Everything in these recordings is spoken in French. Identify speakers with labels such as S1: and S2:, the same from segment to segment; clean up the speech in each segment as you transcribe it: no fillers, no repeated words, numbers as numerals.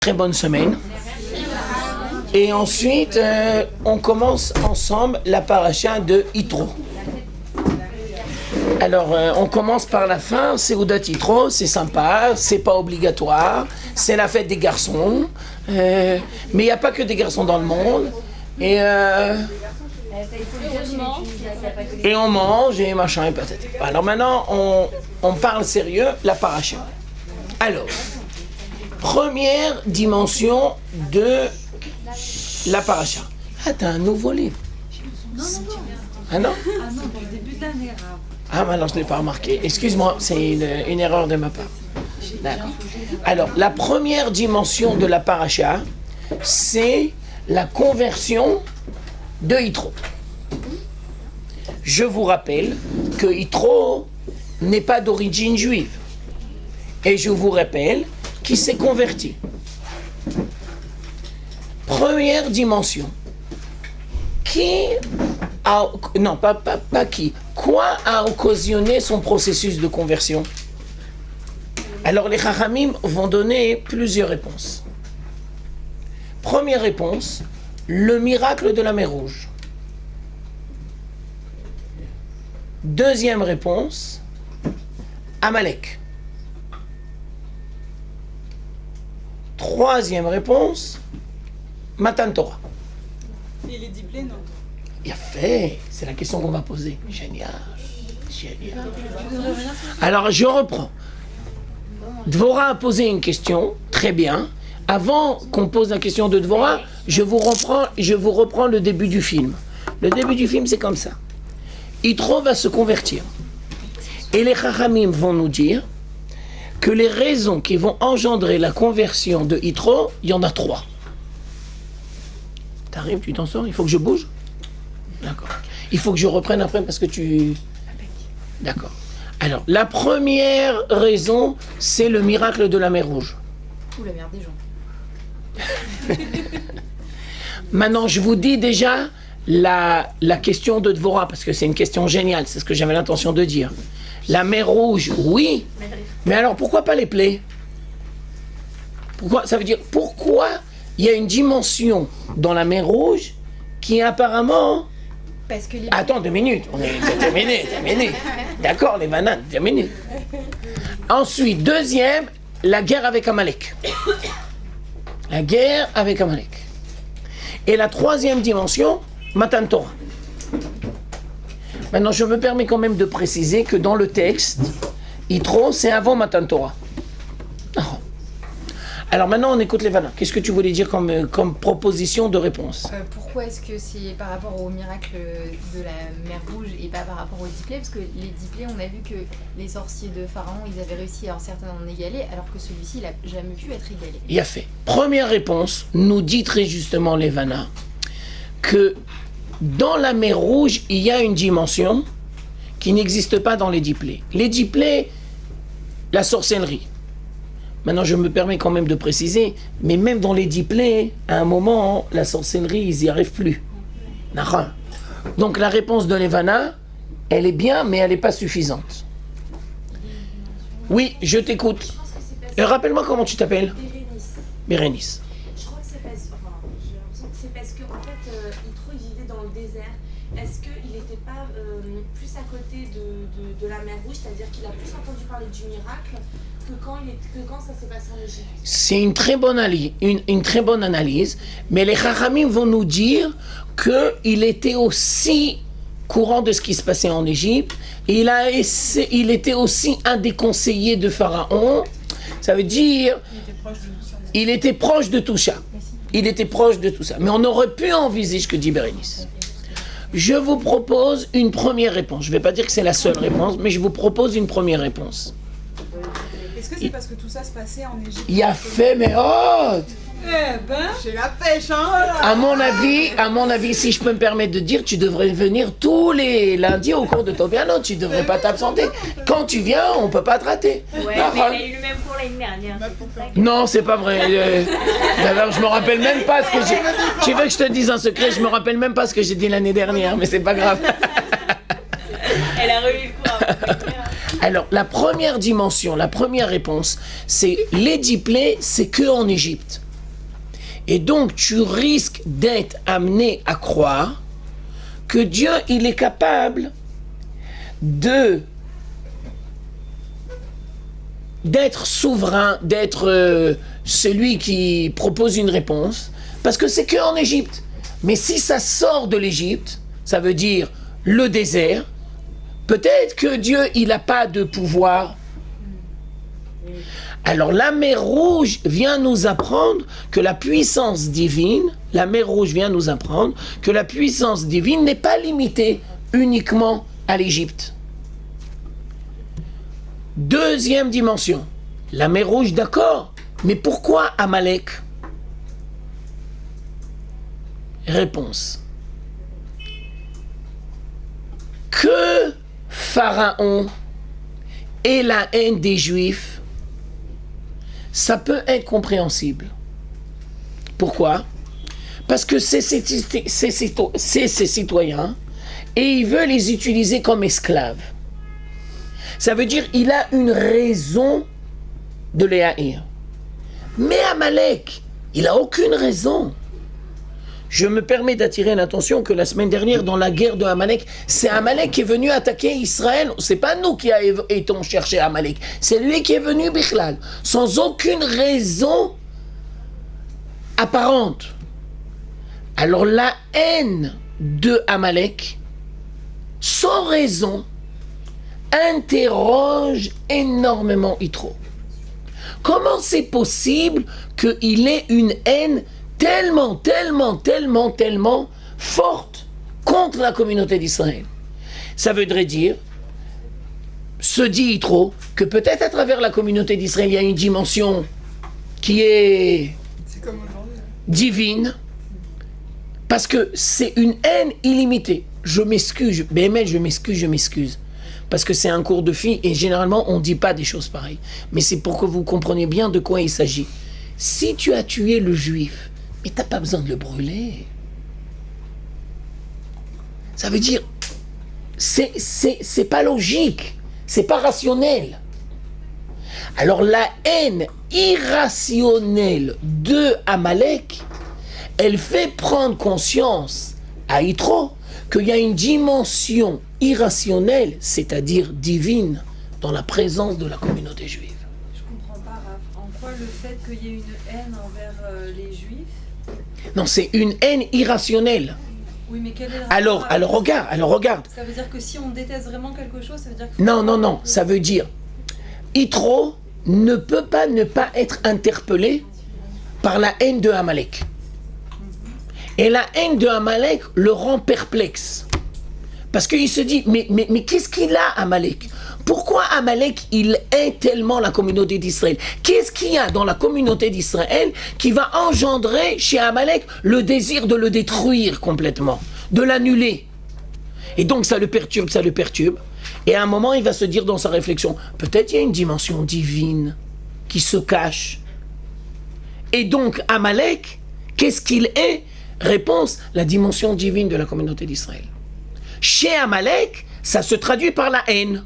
S1: Très bonne semaine. Et ensuite, on commence ensemble la paracha de Yitro. Alors, on commence par la fin, Seudat Yitro, c'est sympa, c'est pas obligatoire, c'est la fête des garçons, mais il n'y a pas que des garçons dans le monde. Et on mange et machin et peut-être. Alors maintenant, on parle sérieux, la paracha. Alors, première dimension de la paracha. Ah, t'as un nouveau livre.
S2: Non.
S1: Ah non?
S2: Ah non, pour le début de l'année.
S1: Ah, mais alors je ne l'ai pas remarqué. Excuse-moi, c'est une erreur de ma part. D'accord. Alors, la première dimension de la paracha, c'est la conversion de Yitro. Je vous rappelle que Yitro n'est pas d'origine juive. Et je vous rappelle qu'il s'est converti. Première dimension. Quoi a occasionné son processus de conversion? Alors les Chachamim vont donner plusieurs réponses. Première réponse, le miracle de la mer Rouge. Deuxième réponse, Amalek. Troisième réponse, Matan Torah.
S2: Et les diplés, non?
S1: Il a fait, c'est la question qu'on m'a posée. Génial. Alors je reprends. Dvorah a posé une question, très bien. Avant qu'on pose la question de Dvorah, je vous reprends le début du film. Le début du film, c'est comme ça. Yitro va se convertir. Et les Chachamim vont nous dire que les raisons qui vont engendrer la conversion de Yitro, il y en a 3. T'arrives, tu t'en sors? Il faut que je bouge? D'accord. Il faut que je reprenne après parce que tu... D'accord. Alors, la première raison, c'est le miracle de la mer Rouge.
S3: Ou la merde des gens.
S1: Maintenant, je vous dis déjà la question de Dvorah, parce que c'est une question géniale, c'est ce que j'avais l'intention de dire. La mer Rouge, oui, mais alors pourquoi pas les plaies? Pourquoi? Ça veut dire, pourquoi il y a une dimension dans la mer Rouge qui apparemment...
S3: Parce que les...
S1: Attends, 2 minutes. On est terminé. D'accord, les bananes, terminé. Ensuite, deuxième, la guerre avec Amalek. La guerre avec Amalek. Et la troisième dimension, Matan Torah. Maintenant, je me permets quand même de préciser que dans le texte, Yitro, c'est avant Matan Torah. Alors maintenant, on écoute les Vanna. Qu'est-ce que tu voulais dire comme proposition de réponse?
S3: Pourquoi est-ce que c'est par rapport au miracle de la mer Rouge et pas par rapport aux diplés? Parce que les diplés, on a vu que les sorciers de Pharaon, ils avaient réussi à certains en égaler, alors que celui-ci, il n'a jamais pu être égalé.
S1: Il a fait. Première réponse, nous dit très justement les Vanna que dans la mer Rouge, il y a une dimension qui n'existe pas dans les diplés. Les diplés, la sorcellerie. Maintenant, je me permets quand même de préciser, mais même dans les diplés, à un moment, la sorcellerie, ils n'y arrivent plus. Donc la réponse de Levana, elle est bien, mais elle n'est pas suffisante. Oui, je t'écoute. Rappelle-moi comment tu t'appelles. Bérénice.
S4: Je crois que c'est parce, j'ai l'impression que c'est parce qu'en fait, Yitro, il vivait dans le désert. Est-ce qu'il n'était pas plus à côté de la mer Rouge, c'est-à-dire qu'il a plus entendu parler du miracle que quand ça s'est passé en Égypte? C'est
S1: une très bonne analyse, mais les Chachamim vont nous dire qu'il était aussi courant de ce qui se passait en Égypte. Il était aussi un des conseillers de Pharaon. Ça veut dire il était proche de tout ça. Il était proche de tout ça. Mais on aurait pu envisager ce que dit Bérénice. Je vous propose une première réponse. Je ne vais pas dire que c'est la seule réponse, mais je vous propose une première réponse.
S2: Est-ce que c'est parce que tout ça se passait en Égypte?
S1: Il a fait, mais oh!
S2: J'ai la pêche, hein!
S1: À mon avis, si je peux me permettre de dire, tu devrais venir tous les lundis au cours de ton piano. Tu devrais pas t'absenter. Quand tu viens, on peut pas te rater.
S5: Ouais, mais il a eu le même cours l'année dernière.
S1: Non, c'est pas vrai. D'ailleurs, je me rappelle même pas ce que j'ai. Tu veux que je te dise un secret? Je me rappelle même pas ce que j'ai dit l'année dernière, mais c'est pas grave.
S5: Elle a relu le cours avant.
S1: Alors, la première dimension, la première réponse, c'est les diplés, c'est que en Égypte. Et donc, tu risques d'être amené à croire que Dieu, il est capable d'être souverain, d'être celui qui propose une réponse, parce que c'est qu'en Égypte. Mais si ça sort de l'Égypte, ça veut dire le désert, peut-être que Dieu, il n'a pas de pouvoir. Alors la mer Rouge vient nous apprendre que la puissance divine, la mer Rouge vient nous apprendre que la puissance divine n'est pas limitée uniquement à l'Égypte. Deuxième dimension, la mer Rouge, d'accord, mais pourquoi Amalek? Réponse. Que Pharaon ait la haine des Juifs, ça peut être compréhensible. Pourquoi? Parce que c'est ses citoyens et il veut les utiliser comme esclaves. Ça veut dire qu'il a une raison de les haïr. Mais Amalek, il n'a aucune raison. Je me permets d'attirer l'attention que la semaine dernière, dans la guerre de Amalek, c'est Amalek qui est venu attaquer Israël. C'est pas nous qui avons cherché Amalek. C'est lui qui est venu, Bichlal, sans aucune raison apparente. Alors la haine de Amalek, sans raison, interroge énormément Yitro. Comment c'est possible qu'il ait une haine tellement forte contre la communauté d'Israël? Ça voudrait dire, se dit Yitro, que peut-être à travers la communauté d'Israël, il y a une dimension qui est divine, parce que c'est une haine illimitée. Je m'excuse, je m'excuse. Parce que c'est un cours de filles et généralement on ne dit pas des choses pareilles. Mais c'est pour que vous compreniez bien de quoi il s'agit. Si tu as tué le juif, mais tu n'as pas besoin de le brûler. Ça veut dire, c'est pas logique, c'est pas rationnel. Alors la haine irrationnelle de Amalek, elle fait prendre conscience à Yitro qu'il y a une dimension irrationnelle, c'est-à-dire divine, dans la présence de la communauté juive.
S2: Je comprends pas, Raph. En quoi le fait qu'il y ait une haine envers les Juifs?
S1: Non, c'est une haine irrationnelle.
S2: Oui, mais quel est le rapport
S1: Alors regarde.
S2: Ça veut dire que si on déteste vraiment quelque chose, ça veut dire que...
S1: Non, ça veut dire Yitro ne peut pas ne pas être interpellé par la haine de Amalek. Et la haine de Amalek le rend perplexe. Parce qu'il se dit, mais qu'est-ce qu'il a, Amalek? Pourquoi Amalek, il hait tellement la communauté d'Israël? Qu'est-ce qu'il y a dans la communauté d'Israël qui va engendrer chez Amalek le désir de le détruire complètement, de l'annuler? Et donc ça le perturbe. Et à un moment, il va se dire dans sa réflexion, peut-être il y a une dimension divine qui se cache. Et donc Amalek, qu'est-ce qu'il est? Réponse, la dimension divine de la communauté d'Israël. Chez Amalek, ça se traduit par la haine.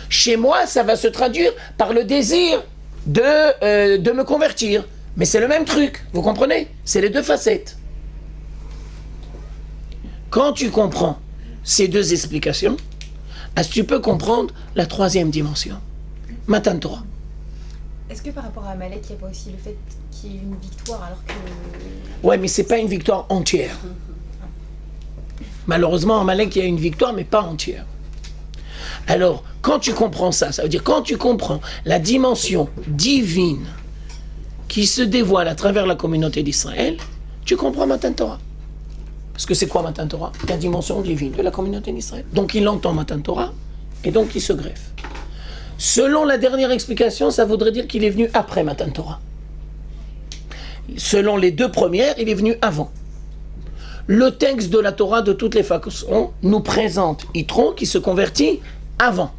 S1: Chez moi, ça va se traduire par le désir de me convertir. Mais c'est le même truc, vous comprenez? C'est les deux facettes. Quand tu comprends ces deux explications, tu peux comprendre la troisième dimension. Matan Torah.
S3: Est-ce que par rapport à Amalek, il n'y a pas aussi le fait qu'il y ait une victoire alors que...
S1: Ouais, mais c'est pas une victoire entière. Malheureusement, Amalek, il y a une victoire, mais pas entière. Alors, quand tu comprends ça, ça veut dire quand tu comprends la dimension divine qui se dévoile à travers la communauté d'Israël, tu comprends Matan Torah. Parce que c'est quoi Matan Torah? La dimension divine de la communauté d'Israël. Donc il entend Matan Torah, et donc il se greffe. Selon la dernière explication, ça voudrait dire qu'il est venu après Matan Torah. Selon les deux premières, il est venu avant. Le texte de la Torah, de toutes les façons, nous présente Yitro qui se convertit avant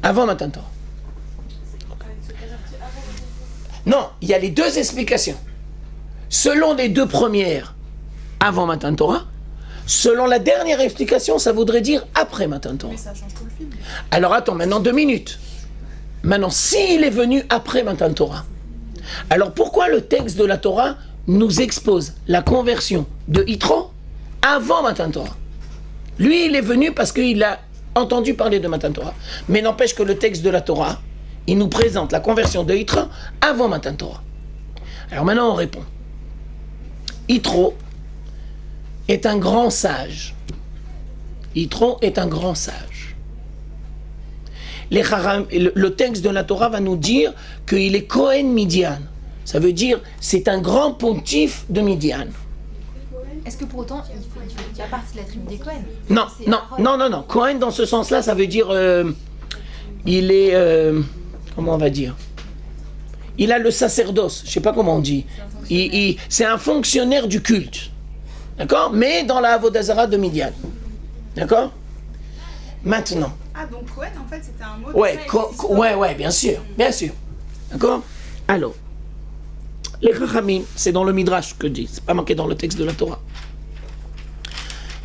S1: Matan Torah. Non, il y a les deux explications. Selon les deux premières, avant Matan Torah. Selon la dernière explication, ça voudrait dire après Matan Torah.
S2: Mais ça change tout le film.
S1: Alors attends, maintenant 2 minutes. Maintenant, s'il est venu après Matan Torah, alors pourquoi le texte de la Torah nous expose la conversion de Yitro avant Matan Torah. Lui, il est venu parce qu'il a entendu parler de Matan Torah. Mais n'empêche que le texte de la Torah, il nous présente la conversion de Yitro avant Matan Torah. Alors maintenant, on répond. Yitro est un grand sage. Yitro est un grand sage. Le texte de la Torah va nous dire qu'il est Cohen Midian. Ça veut dire c'est un grand pontife de Midian.
S3: Est-ce que pour autant, il fait partie de la tribu des Cohen?
S1: Non, non, non, non, non. Cohen, dans ce sens-là, ça veut dire il est comment on va dire? Il a le sacerdoce. Je sais pas comment on dit. C'est un fonctionnaire du culte, d'accord? Mais dans la Avodah Zarah de Midian, d'accord? Maintenant.
S6: Ah, donc Cohen, en fait, c'était un mot de
S1: Ouais, bien sûr, d'accord? Alors, les Chachamim, c'est dans le Midrash que je dis, c'est pas marqué dans le texte de la Torah.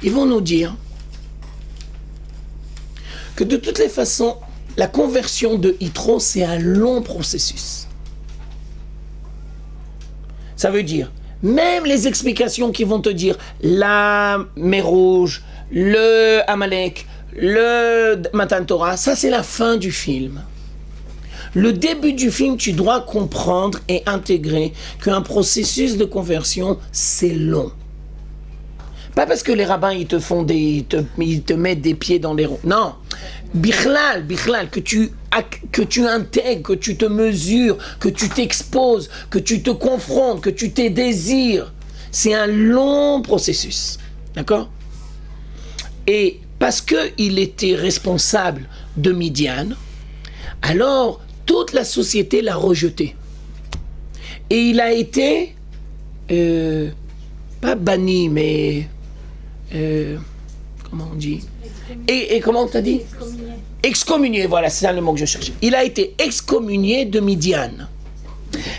S1: Ils vont nous dire que de toutes les façons, la conversion de Yitro, c'est un long processus. Ça veut dire, même les explications qui vont te dire la mer rouge, le Amalek, le Matan Torah, ça c'est la fin du film. Le début du film, tu dois comprendre et intégrer qu'un processus de conversion, c'est long. Pas parce que les rabbins, ils te mettent des pieds dans les ronds. Non. Bichlal, que tu intègres, que tu te mesures, que tu t'exposes, que tu te confrontes, que tu te désires. C'est un long processus. D'accord? Et parce qu'il était responsable de Midian, alors toute la société l'a rejeté. Et il a été, pas banni, mais, comment on dit? Et comment t'as dit? Excommunié, voilà, c'est ça le mot que je cherchais. Il a été excommunié de Midian.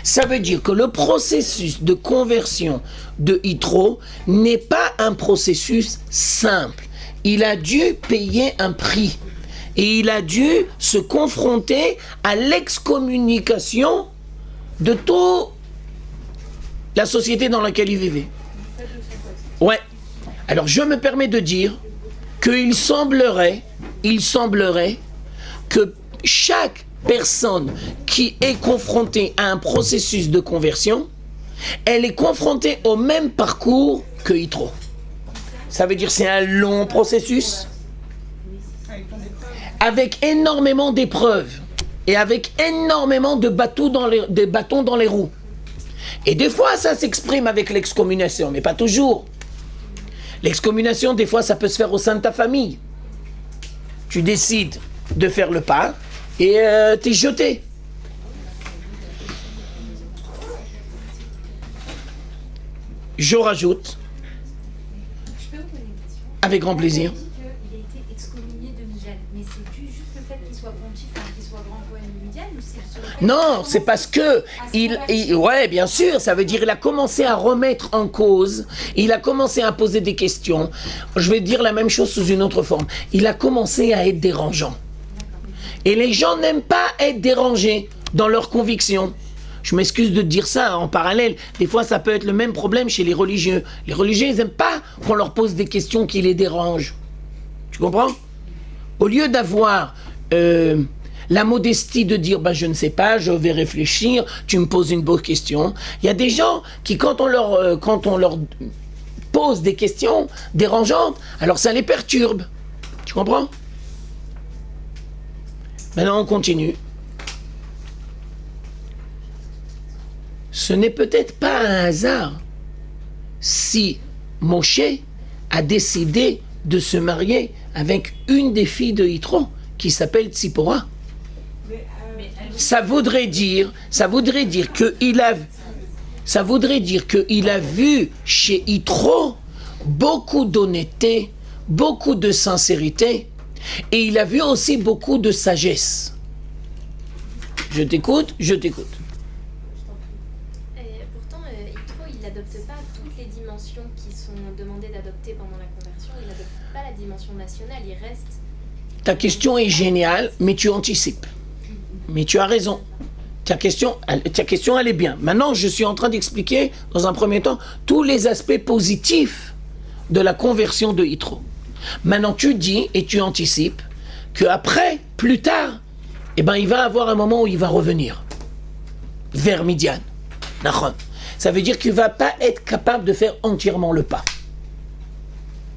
S1: Ça veut dire que le processus de conversion de Yitro n'est pas un processus simple. Il a dû payer un prix. Et il a dû se confronter à l'excommunication de toute la société dans laquelle il vivait. Ouais. Alors je me permets de dire qu'il semblerait que chaque personne qui est confrontée à un processus de conversion, elle est confrontée au même parcours que Yitro. Ça veut dire c'est un long processus avec énormément d'épreuves et avec énormément de bâtons dans les roues. Et des fois, ça s'exprime avec l'excommunication, mais pas toujours. L'excommunication, des fois, ça peut se faire au sein de ta famille. Tu décides de faire le pas et t'es jeté. Je rajoute, avec grand plaisir.
S7: Il a été excommunié de Midian, mais c'est dû juste le fait qu'il soit pontife, qu'il soit grand Cohen de Midian, ou c'est sur le fait
S1: Non, c'est parce que ouais, bien sûr, ça veut dire il a commencé à remettre en cause, il a commencé à poser des questions. Je vais dire la même chose sous une autre forme. Il a commencé à être dérangeant. Et les gens n'aiment pas être dérangés dans leurs convictions. Je m'excuse de dire ça en parallèle. Des fois, ça peut être le même problème chez les religieux. Les religieux, ils n'aiment pas qu'on leur pose des questions qui les dérangent. Tu comprends? Au lieu d'avoir la modestie de dire je ne sais pas, je vais réfléchir, tu me poses une bonne question. Il y a des gens qui, quand on leur pose des questions dérangeantes, alors ça les perturbe. Tu comprends? Maintenant, on continue. Ce n'est peut-être pas un hasard si Moshe a décidé de se marier avec une des filles de Yitro qui s'appelle Tzipora. Ça voudrait dire qu'il a vu chez Yitro beaucoup d'honnêteté, beaucoup de sincérité, et il a vu aussi beaucoup de sagesse. Je t'écoute.
S7: il n'adopte pas toutes les dimensions qui sont demandées d'adopter pendant la conversion, il n'adopte pas la dimension nationale, il reste...
S1: Ta question est géniale, mais tu anticipes. Mais tu as raison. Ta question, elle est bien. Maintenant, je suis en train d'expliquer, dans un premier temps, tous les aspects positifs de la conversion de Yitro. Maintenant, tu dis et tu anticipes qu'après, plus tard, il va avoir un moment où il va revenir vers Midian. Nachon. Ça veut dire qu'il ne va pas être capable de faire entièrement le pas.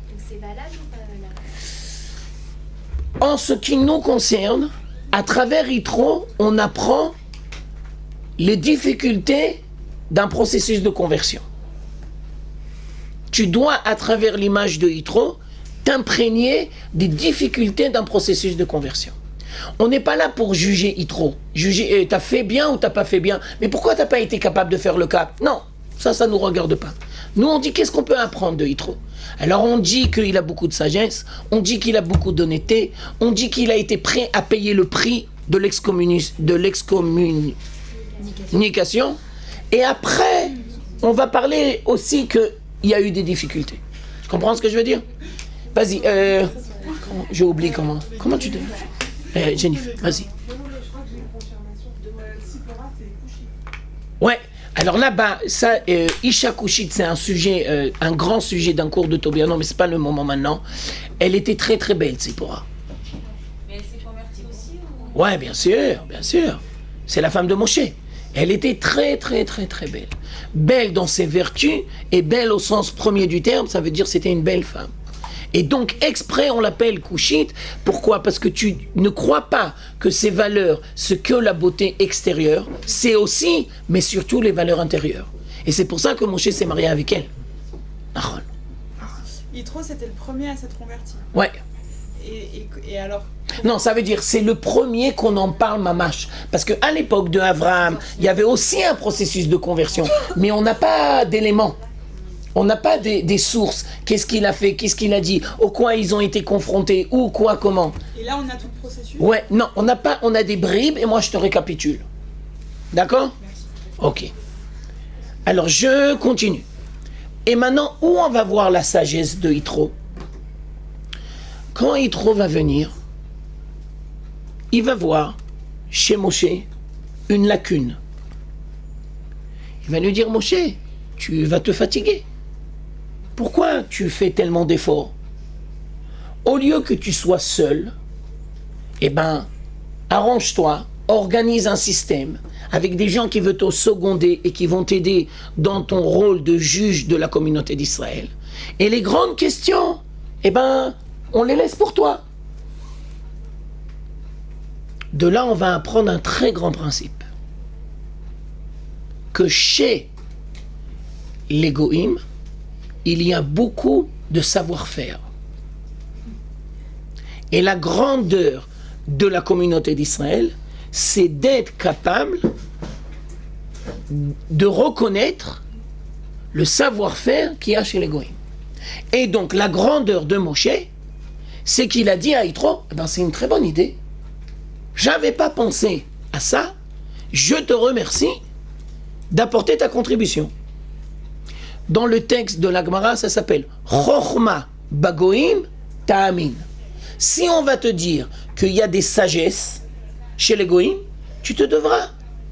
S7: Donc c'est valable ou pas valable?
S1: En ce qui nous concerne, à travers Yitro, on apprend les difficultés d'un processus de conversion. Tu dois, à travers l'image de Yitro, t'imprégner des difficultés d'un processus de conversion. On n'est pas là pour juger Yitro. Juger, t'as fait bien ou t'as pas fait bien. Mais pourquoi t'as pas été capable de faire le cap? Non, ça nous regarde pas. Nous, on dit qu'est-ce qu'on peut apprendre de Yitro. Alors, on dit qu'il a beaucoup de sagesse, on dit qu'il a beaucoup d'honnêteté, on dit qu'il a été prêt à payer le prix de l'excommunication. Et après, on va parler aussi qu'il y a eu des difficultés. Tu comprends ce que je veux dire? Vas-y, j'ai oublié comment. Comment tu te... Jennifer, vas-y.
S6: Je crois que j'ai une confirmation. Sipora, c'est Kushit.
S1: Ouais, alors là-bas, ça, Isha Kushit, c'est un sujet, un grand sujet d'un cours de Tobia. Non, mais c'est pas le moment maintenant. Elle était très très belle, Sipora.
S5: Mais elle s'est convertie aussi ou...
S1: Ouais, bien sûr, bien sûr. C'est la femme de Moshe. Elle était très très très très belle. Belle dans ses vertus et belle au sens premier du terme, ça veut dire c'était une belle femme. Et donc, exprès, on l'appelle Kushite. Pourquoi? Parce que tu ne crois pas que ces valeurs, ce que la beauté extérieure, c'est aussi, mais surtout les valeurs intérieures. Et c'est pour ça que Moshe s'est marié avec elle. Nachon.
S6: Yitro, c'était le premier à s'être converti.
S1: Ouais.
S6: Et alors?
S1: Non, ça veut dire c'est le premier qu'on en parle, mamache. Parce qu'à l'époque de Abraham, il y avait aussi un processus de conversion. Mais on n'a pas d'éléments. On n'a pas des sources. Qu'est-ce qu'il a fait? Qu'est-ce qu'il a dit? Au quoi ils ont été confrontés? Où, quoi, comment?
S6: Et là, on a tout le processus?
S1: Ouais, non, on n'a pas, on a des bribes et moi je te récapitule. D'accord? Ok. Alors je continue. Et maintenant, où on va voir la sagesse de Yitro? Quand Yitro va venir, il va voir chez Moshe une lacune. Il va lui dire, Moshe, tu vas te fatiguer. Pourquoi tu fais tellement d'efforts? Au lieu que tu sois seul, arrange-toi, organise un système avec des gens qui veulent te seconder et qui vont t'aider dans ton rôle de juge de la communauté d'Israël. Et les grandes questions, on les laisse pour toi. De là, on va apprendre un très grand principe. Que chez les Goïm, il y a beaucoup de savoir-faire. Et la grandeur de la communauté d'Israël, c'est d'être capable de reconnaître le savoir-faire qu'il y a chez les Goïm. Et donc, la grandeur de Moshe, c'est qu'il a dit à Yitro, c'est une très bonne idée. J'avais pas pensé à ça. Je te remercie d'apporter ta contribution. Dans le texte de la Gemara, ça s'appelle Chochma Bagoim Ta'amin. Si on va te dire qu'il y a des sagesses chez les Goïm, tu te devras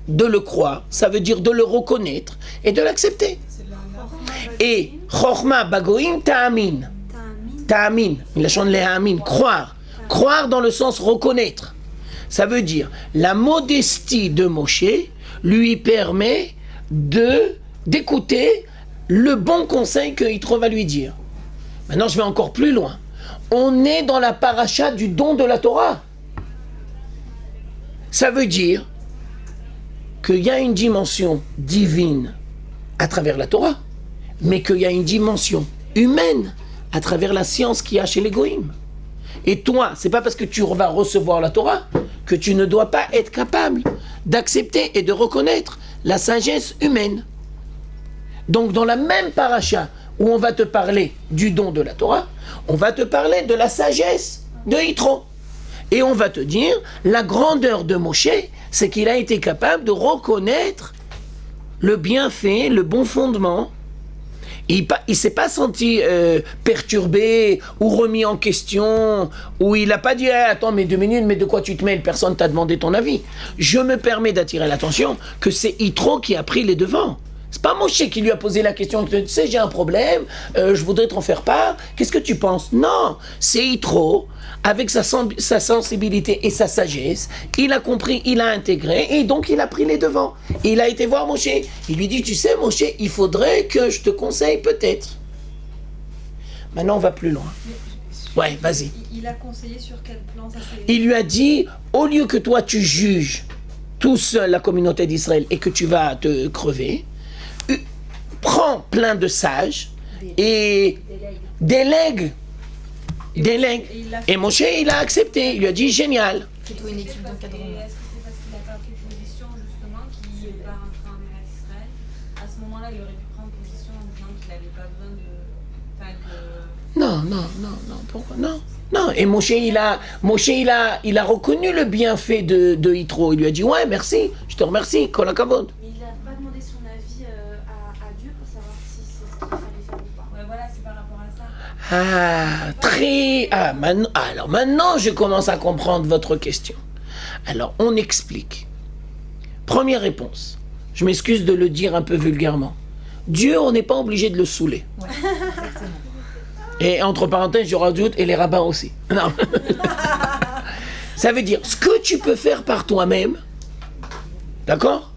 S1: de le croire. Ça veut dire de le reconnaître et de l'accepter. Et Chochma Bagoim Ta'amin. Ta'amin, il a chanté Amin, croire. Croire dans le sens reconnaître. Ça veut dire la modestie de Moshe lui permet d'écouter le bon conseil que Yitro va lui dire. Maintenant, je vais encore plus loin. On est dans la paracha du don de la Torah. Ça veut dire qu'il y a une dimension divine à travers la Torah, mais qu'il y a une dimension humaine à travers la science qu'il y a chez les Goïm. Et toi, c'est pas parce que tu vas recevoir la Torah que tu ne dois pas être capable d'accepter et de reconnaître la sagesse humaine. Donc dans la même paracha où on va te parler du don de la Torah, on va te parler de la sagesse de Yitro. Et on va te dire, la grandeur de Moshe, c'est qu'il a été capable de reconnaître le bienfait, le bon fondement. Il ne s'est pas senti perturbé ou remis en question, ou il n'a pas dit attends, mais 2 minutes, mais de quoi tu te mêles? Personne t'a demandé ton avis. Je me permets d'attirer l'attention que c'est Yitro qui a pris les devants. C'est pas Moshe qui lui a posé la question, tu sais, j'ai un problème, je voudrais t'en faire part, qu'est-ce que tu penses? Non, c'est Yitro, avec sa sensibilité et sa sagesse, il a compris, il a intégré, et donc il a pris les devants. Et il a été voir Moshe. Il lui dit, tu sais Moshe, il faudrait que je te conseille peut-être. Maintenant on va plus loin. Ouais, vas-y.
S2: Il a conseillé sur quel plan ça s'est...
S1: Il lui a dit, au lieu que toi tu juges tout seul la communauté d'Israël et que tu vas te crever, prends plein de sages et délègue. Et Moshe, il a accepté. Il lui a dit, génial.
S3: Plutôt une équipe d'encadrement.
S2: Et est-ce que c'est parce qu'il n'a pas pris position, justement, qu'il va rentrer en Eretz Israël? À ce moment-là, il aurait pu prendre position en disant qu'il n'avait pas besoin de... Enfin, que...
S1: Non, pourquoi? Non. Et Moshe, il a reconnu le bienfait de Yitro. Il lui a dit, ouais, merci, je te remercie, kol hakavod.
S4: Mais il n'a pas demandé son avis à Dieu pour savoir si c'est ce qu'il fallait faire ou pas.
S2: Ouais, voilà, c'est par rapport à ça.
S1: Alors maintenant, je commence à comprendre votre question. Alors, on explique. Première réponse. Je m'excuse de le dire un peu vulgairement. Dieu, on n'est pas obligé de le saouler.
S3: Ouais, exactement.
S1: Et entre parenthèses, je rajoute, et les rabbins aussi. Non. Ça veut dire, ce que tu peux faire par toi-même, d'accord?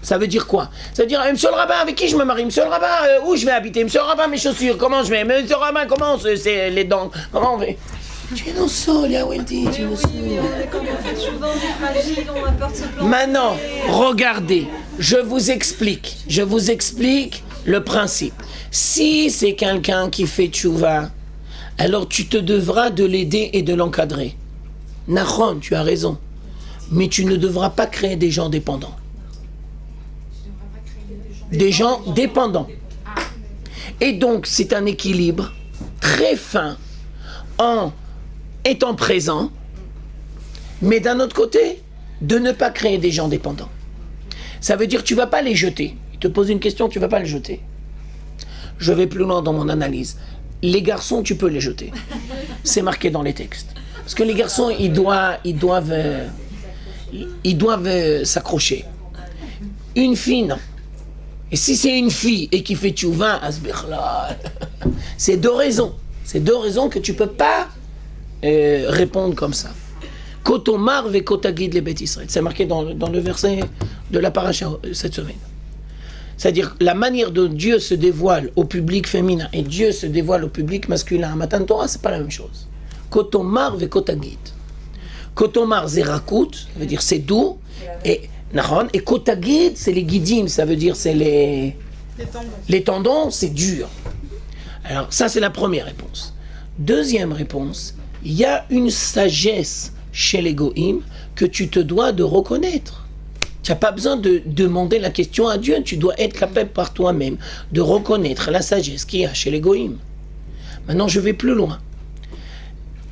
S1: Ça veut dire quoi? Ça veut dire, monsieur le rabbin, avec qui je me marie? Monsieur le rabbin, où je vais habiter? Monsieur le rabbin, mes chaussures, comment je vais? Monsieur le rabbin, comment c'est les dents? Comment on fait? Tu es dans le sol, Yahweldi, tu es dans le sol.
S2: Mais on est, quand on fait souvent, on est fragile, on a peur de se planter.
S1: Maintenant, regardez, je vous explique le principe. Si c'est quelqu'un qui fait tchouva, alors tu te devras de l'aider et de l'encadrer. Nahon, tu as raison. Mais tu ne devras pas créer des gens dépendants. Des gens dépendants. Et donc, c'est un équilibre très fin en étant présent, mais d'un autre côté, de ne pas créer des gens dépendants. Ça veut dire que tu ne vas pas les jeter. Il te pose une question, tu ne vas pas les jeter. Je vais plus loin dans mon analyse. Les garçons, tu peux les jeter. C'est marqué dans les textes. Parce que les garçons, ils doivent s'accrocher. Une fille, non. Et si c'est une fille et qui fait tchouva, c'est 2 raisons. C'est 2 raisons que tu ne peux pas répondre comme ça. Kotomar ve kotagid le bet Israël. C'est marqué dans le verset de la paracha cette semaine. C'est-à-dire la manière dont Dieu se dévoile au public féminin et Dieu se dévoile au public masculin à Matan Torah, c'est pas la même chose. Kotomar ve kotagid. Kotomar zerakut, ça veut dire c'est doux, et nahon, et kotagid, c'est les guidim, ça veut dire c'est les tendons, c'est dur. Alors ça c'est la première réponse. Deuxième réponse, il y a une sagesse chez les goïms que tu te dois de reconnaître. Tu n'as pas besoin de demander la question à Dieu, tu dois être capable par toi-même de reconnaître la sagesse qu'il y a chez les goïms. Maintenant, je vais plus loin.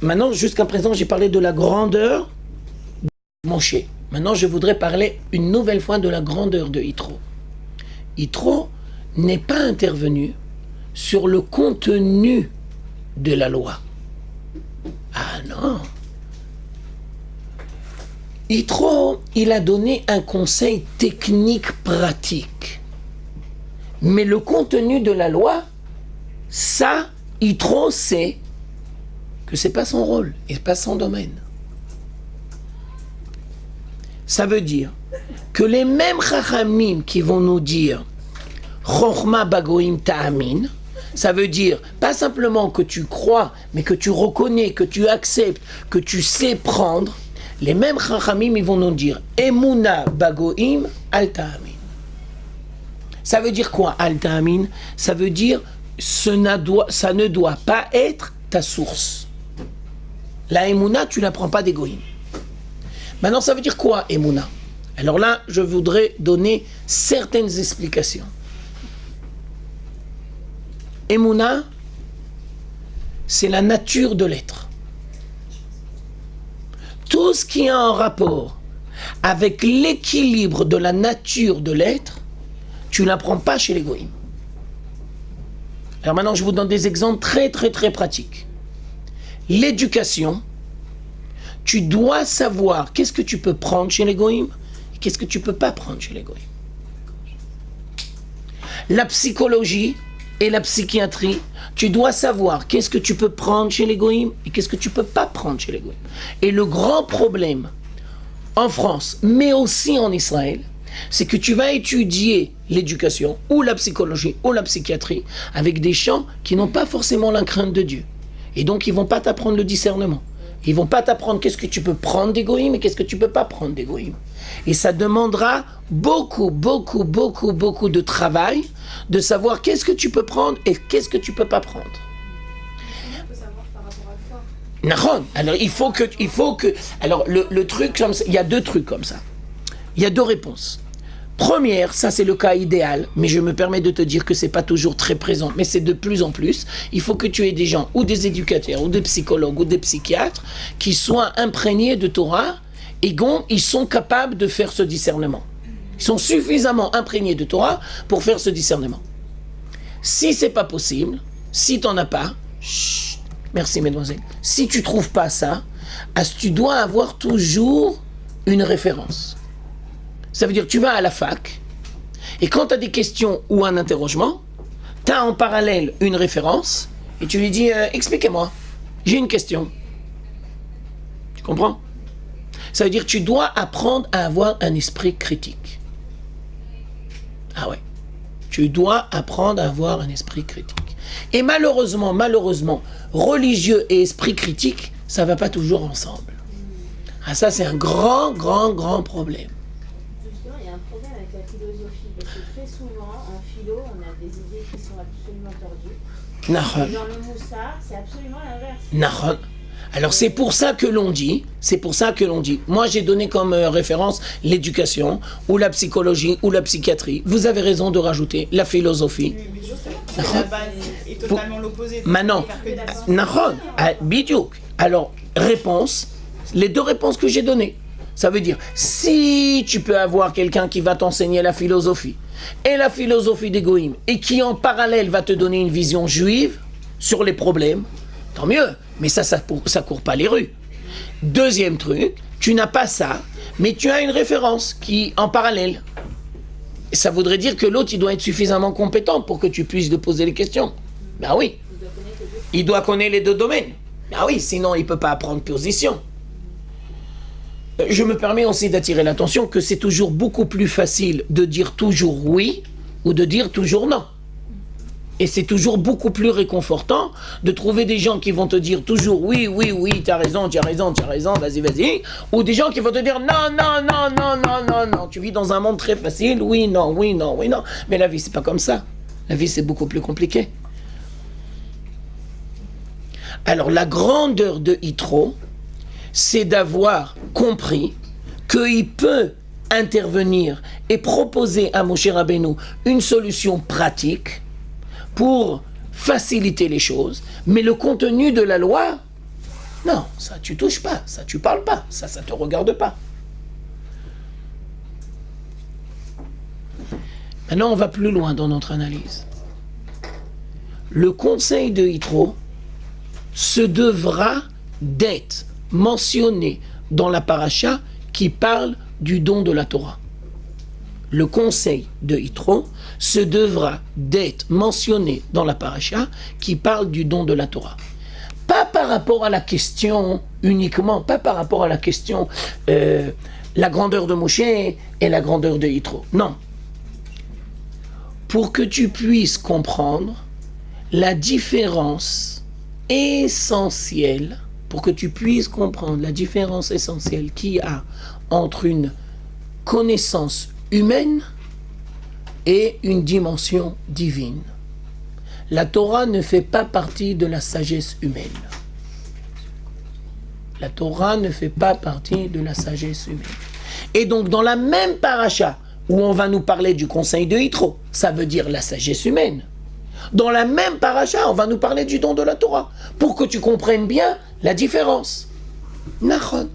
S1: Maintenant, jusqu'à présent, j'ai parlé de la grandeur de Moshe. Maintenant, je voudrais parler une nouvelle fois de la grandeur de Yitro. Yitro n'est pas intervenu sur le contenu de la loi. Ah non. Yitro, il a donné un conseil technique pratique. Mais le contenu de la loi, ça, Yitro sait que c'est pas son rôle et pas son domaine. Ça veut dire que les mêmes chachamim qui vont nous dire Chochma bagoim ta'amin, ça veut dire pas simplement que tu crois, mais que tu reconnais, que tu acceptes, que tu sais prendre. Les mêmes chachamim, ils vont nous dire Emuna bagoim al ta'amin. Ça veut dire quoi, al ta'amin? Ça veut dire ça ne doit pas être ta source. La Emuna, tu ne la prends pas des goïms. Maintenant, ça veut dire quoi, Emuna? Alors là, je voudrais donner certaines explications. Emuna, c'est la nature de l'être. Tout ce qui est en rapport avec l'équilibre de la nature de l'être, tu ne l'apprends pas chez les goïms. Alors maintenant, je vous donne des exemples très, très, très pratiques. L'éducation, tu dois savoir qu'est-ce que tu peux prendre chez les goïms et qu'est-ce que tu peux pas prendre chez les goïms. La psychologie et la psychiatrie, tu dois savoir qu'est-ce que tu peux prendre chez les goïms et qu'est-ce que tu peux pas prendre chez les goïms. Et le grand problème en France, mais aussi en Israël, c'est que tu vas étudier l'éducation ou la psychologie ou la psychiatrie avec des gens qui n'ont pas forcément la crainte de Dieu. Et donc, ils ne vont pas t'apprendre le discernement. Ils ne vont pas t'apprendre qu'est-ce que tu peux prendre des goïms et qu'est-ce que tu ne peux pas prendre des goïms. Et ça demandera beaucoup, beaucoup, beaucoup, beaucoup de travail de savoir qu'est-ce que tu peux prendre et qu'est-ce que tu ne peux pas prendre.
S2: On peut savoir par rapport à quoi.
S1: Nahon. Alors, il faut que... Alors, le truc, comme ça, il y a deux trucs comme ça. Il y a deux réponses. Première, ça c'est le cas idéal, mais je me permets de te dire que c'est pas toujours très présent, mais c'est de plus en plus. Il faut que tu aies des gens, ou des éducateurs, ou des psychologues, ou des psychiatres, qui soient imprégnés de Torah, et ils sont capables de faire ce discernement. Ils sont suffisamment imprégnés de Torah pour faire ce discernement. Si c'est pas possible, si t'en as pas, chut, merci mesdemoiselles, si tu trouves pas ça, tu dois avoir toujours une référence. Ça veut dire que tu vas à la fac, et quand tu as des questions ou un interrogement, tu as en parallèle une référence, et tu lui dis expliquez-moi, j'ai une question. Tu comprends? Ça veut dire que tu dois apprendre à avoir un esprit critique. Ah ouais. Tu dois apprendre à avoir un esprit critique. Et malheureusement, religieux et esprit critique, ça ne va pas toujours ensemble. Ah ça, c'est un grand problème.
S5: Il y a un problème avec la philosophie, parce que très souvent, en philo, on a des idées qui sont absolument tordues.
S1: Nahon.
S5: Et dans le moussard, c'est absolument l'inverse.
S1: Nahon. Alors c'est pour ça que l'on dit, moi j'ai donné comme référence l'éducation, ou la psychologie, ou la psychiatrie. Vous avez raison de rajouter la philosophie.
S6: Oui, mais justement, la base est totalement l'opposé.
S1: Maintenant, Nahon, bidiouk. Alors, réponse, les deux réponses que j'ai données. Ça veut dire, si tu peux avoir quelqu'un qui va t'enseigner la philosophie, et la philosophie des goïms, et qui en parallèle va te donner une vision juive sur les problèmes, tant mieux, mais ça court pas les rues. Deuxième truc, tu n'as pas ça, mais tu as une référence qui en parallèle. Et ça voudrait dire que l'autre, il doit être suffisamment compétent pour que tu puisses te poser les questions. Ben oui. Il doit connaître les deux domaines. Ben oui, sinon il ne peut pas prendre position. Je me permets aussi d'attirer l'attention que c'est toujours beaucoup plus facile de dire toujours oui ou de dire toujours non. Et c'est toujours beaucoup plus réconfortant de trouver des gens qui vont te dire toujours oui, t'as raison, vas-y, ou des gens qui vont te dire non. Tu vis dans un monde très facile, oui, non. Mais la vie, c'est pas comme ça. La vie, c'est beaucoup plus compliqué. Alors, la grandeur de Yitro, c'est d'avoir compris qu'il peut intervenir et proposer à Moshe Rabbeinu une solution pratique pour faciliter les choses, mais le contenu de la loi, non, ça tu touches pas, ça tu parles pas, ça te regarde pas. Maintenant, on va plus loin dans notre analyse. Le conseil de Yitro se devra d'être mentionné dans la paracha qui parle du don de la Torah. Le conseil de Yitro se devra d'être mentionné dans la paracha qui parle du don de la Torah. Pas par rapport à la question uniquement, pas par rapport à la question la grandeur de Moshe et la grandeur de Yitro. Non. Pour que tu puisses comprendre la différence essentielle, qu'il y a entre une connaissance humaine et une dimension divine. La Torah ne fait pas partie de la sagesse humaine. La Torah ne fait pas partie de la sagesse humaine. Et donc, dans la même paracha où on va nous parler du conseil de Yitro, ça veut dire la sagesse humaine. Dans la même paracha, on va nous parler du don de la Torah, pour que tu comprennes bien la différence. Nachon.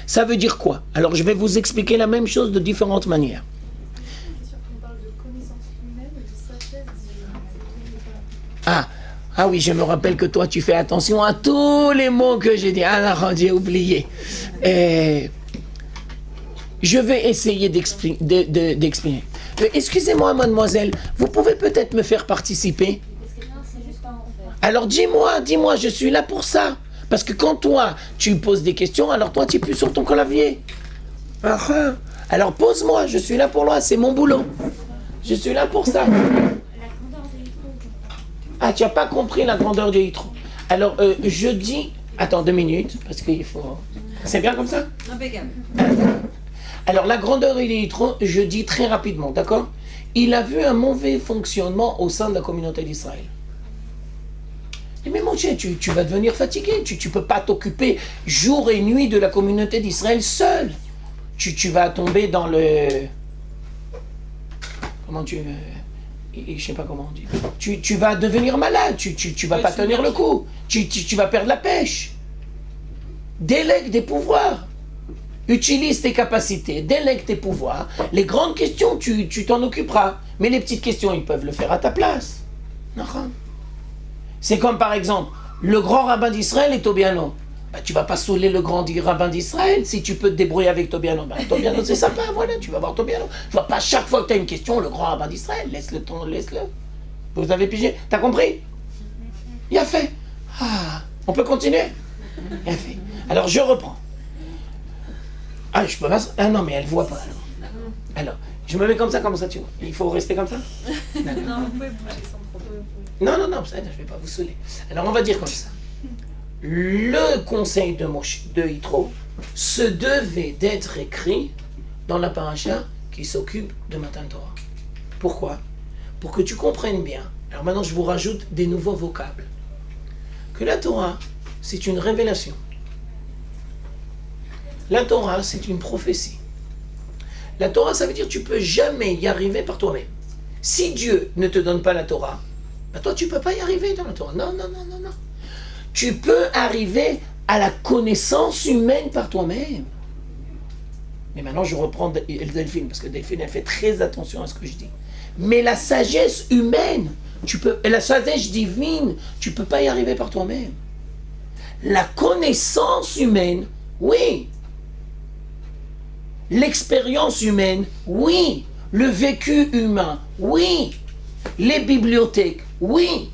S1: Ça veut dire quoi? Alors, je vais vous expliquer la même chose de différentes manières.
S2: On parle de connaissance humaine et de sagesse divine.
S1: Ah oui, je me rappelle que toi, tu fais attention à tous les mots que j'ai dit. Ah non, j'ai oublié. Je vais essayer d'expliquer. Excusez-moi, mademoiselle, vous pouvez peut-être me faire participer? Alors dis-moi, je suis là pour ça. Parce que quand toi, tu poses des questions, alors toi, tu es plus sur ton clavier. Alors pose-moi, je suis là pour moi, c'est mon boulot. Je suis là pour ça. Ah, tu n'as pas compris la grandeur du Yitro. Alors, je dis... Attends 2 minutes, parce qu'il faut... C'est bien comme ça?
S2: Impeccable.
S1: Alors, la grandeur du Yitro, je dis très rapidement, d'accord? Il a vu un mauvais fonctionnement au sein de la communauté d'Israël. Mais mon Dieu, tu vas devenir fatigué. Tu ne peux pas t'occuper jour et nuit de la communauté d'Israël seul. Tu vas tomber dans le... Comment tu... Je ne sais pas comment on dit. Tu vas devenir malade, tu vas pas tenir le coup, tu vas perdre la pêche. Délègue des pouvoirs. Utilise tes capacités, délègue tes pouvoirs. Les grandes questions, tu t'en occuperas. Mais les petites questions, ils peuvent le faire à ta place. C'est comme par exemple, le grand rabbin d'Israël est Tobiano. Tu vas pas saouler le grand rabbin d'Israël si tu peux te débrouiller avec Tobiano. Tobiano, c'est sympa, voilà, tu vas voir Tobiano. Tu vas pas chaque fois que tu as une question, le grand rabbin d'Israël, laisse-le. Vous avez pigé? T'as compris? Il a fait. On peut continuer? Il a fait. Alors, je reprends. Je peux pas... non, mais elle voit pas. Alors, je me mets comme ça, tu vois. Il faut rester comme ça?
S2: Non, vous pouvez bouger sans problème.
S1: Non, ça, je vais pas vous saouler. Alors, on va dire comme ça. Le conseil de Yitro se devait d'être écrit dans la paracha qui s'occupe de Matan Torah. Pourquoi? Pour que tu comprennes bien. Alors maintenant, je vous rajoute des nouveaux vocables. Que la Torah, c'est une révélation. La Torah, c'est une prophétie. La Torah, ça veut dire que tu ne peux jamais y arriver par toi-même. Si Dieu ne te donne pas la Torah, toi, tu ne peux pas y arriver dans la Torah. Non. Tu peux arriver à la connaissance humaine par toi-même. Mais maintenant, je reprends Delphine, parce que Delphine, elle fait très attention à ce que je dis. Mais la sagesse humaine, et la sagesse divine, tu ne peux pas y arriver par toi-même. La connaissance humaine, oui. L'expérience humaine, oui. Le vécu humain, oui. Les bibliothèques, oui.